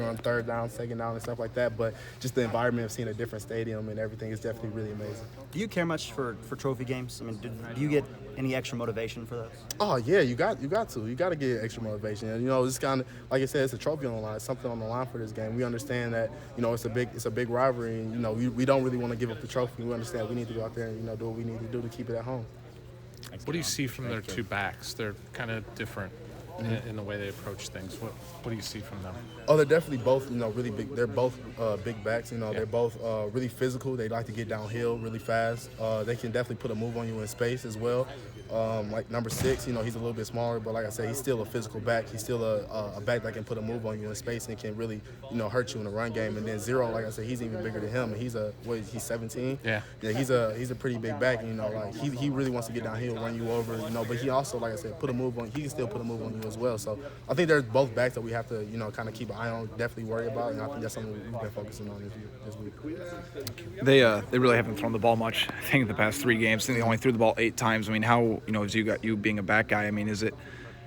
on third down, second down, and stuff like that. But just the environment of seeing a different stadium and everything is definitely really amazing. Do you care much for trophy games? I mean, do you get any extra motivation for those? Oh yeah, you got to. You got to get extra motivation. And, it's kind of like I said, it's a trophy on the line. It's something on the line for this game. We understand that it's a big rivalry, and we don't really want to give up the trophy. We understand we need to go out there and do what we need to do to keep it at home. What do you see from their two backs? They're kind of different in the way they approach things. What do you see from them? Oh, they're definitely both, really big. They're both big backs. They're both really physical. They like to get downhill really fast. They can definitely put a move on you in space as well. Like number 6, he's a little bit smaller, but like I said, he's still a physical back. He's still a back that can put a move on you in space and can really, hurt you in the run game. And then 0, like I said, he's even bigger than him. And he's 17. Yeah. Yeah, he's a pretty big back. Like he really wants to get downhill, run you over. But he also, like I said, put a move on. He can still put a move on you as well. So I think there's both backs that we have to, kind of keep an eye on, definitely worry about. And I think that's something we've been focusing on this week. They really haven't thrown the ball much. I think in the past 3 games, I think they only threw the ball 8 times. I mean, how as you being a back guy, I mean, is it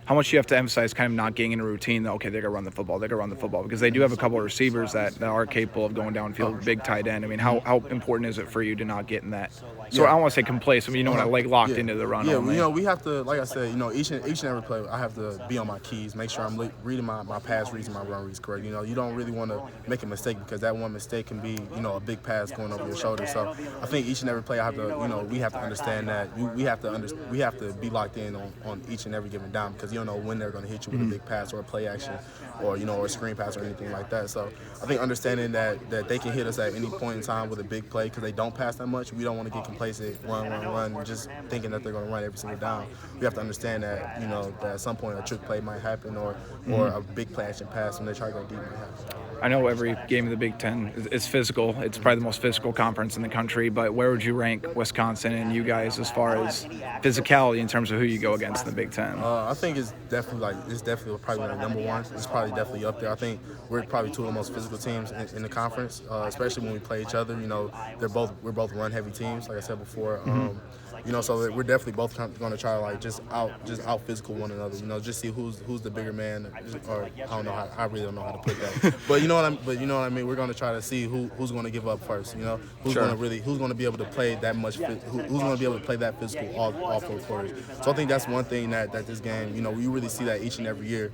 how much you have to emphasize kind of not getting in a routine that, okay, they're going to run the football, because they do have a couple of receivers that are capable of going downfield, big tight end. I mean, how important is it for you to not get in that? So I don't want to say complacent, but what locked into the run. Yeah, we have to, like I said, each and every play, I have to be on my keys, make sure I'm reading my pass reads and my run reads correct. You don't really want to make a mistake because that one mistake can be, a big pass going over your shoulder. So I think each and every play I have to, we have to understand that we have to be locked in on each and every given down because you don't know when they're going to hit you with a big pass or a play action or or a screen pass or anything like that. So I think understanding that they can hit us at any point in time with a big play because they don't pass that much. We don't want to get complacent, run, just thinking that they're going to run every single down. We have to understand that that at some point a trick play might happen or a big play action pass when they try to go deep might happen. I know every game of the Big Ten is physical. It's probably the most physical conference in the country, but where would you rank Wisconsin and you guys as far as physicality in terms of who you go against in the Big Ten? I think it's definitely probably number 1. It's probably definitely up there. I think we're probably 2 of the most physical teams in the conference, especially when we play each other. We're both run heavy teams, like I said before. So we're definitely both going to try to just out physical one another. Just see who's the bigger man, or I really don't know how to put that. But you know what I mean. We're going to try to see who's going to give up first. Who's going to be able to play that much. Who's going to be able to play that physical all 4 quarters. So I think that's one thing that this game. We really see that each and every year.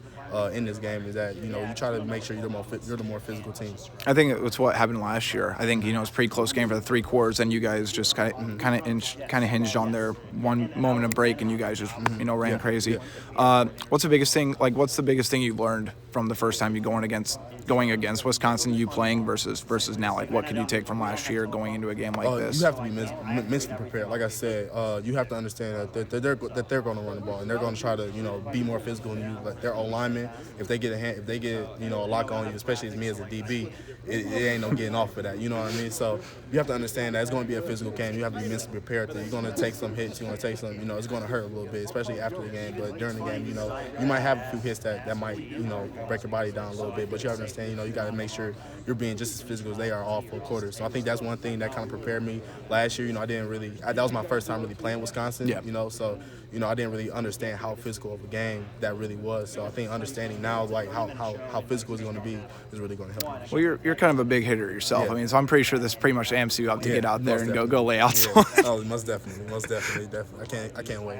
In this game is that you try to make sure you're the more physical team. I think it's what happened last year. I think it's a pretty close game for the 3 quarters, and you guys just kind of hinged on their one moment of break, and you guys just ran crazy. Yeah. What's the biggest thing? What's the biggest thing you learned from the first time you going against Wisconsin? You playing versus now. What could you take from last year going into a game like this? You have to be mentally prepared. Like I said, you have to understand that they're going to run the ball and they're going to try to be more physical than you. Like their O-linemen, if they get a lock on you, especially as me as a DB, it ain't no getting off of that. You know what I mean? So you have to understand that it's going to be a physical game. You have to be mentally prepared. You're going to take some hits. You're going to take some. It's going to hurt a little bit, especially after the game. But during the game, you might have a few hits that might break your body down a little bit. But you have to understand, you got to make sure you're being just as physical as they are all 4 quarters. So I think that's one thing that kind of prepared me last year. That was my first time really playing Wisconsin. Yeah. So I didn't really understand how physical of a game that really was. So I think understanding now how physical it's going to be is really going to help me. Well, you're kind of a big hitter yourself. Yeah. I mean, so I'm pretty sure this pretty much amps you up to get out there and go lay out. Yeah. Oh, most definitely. I can't wait.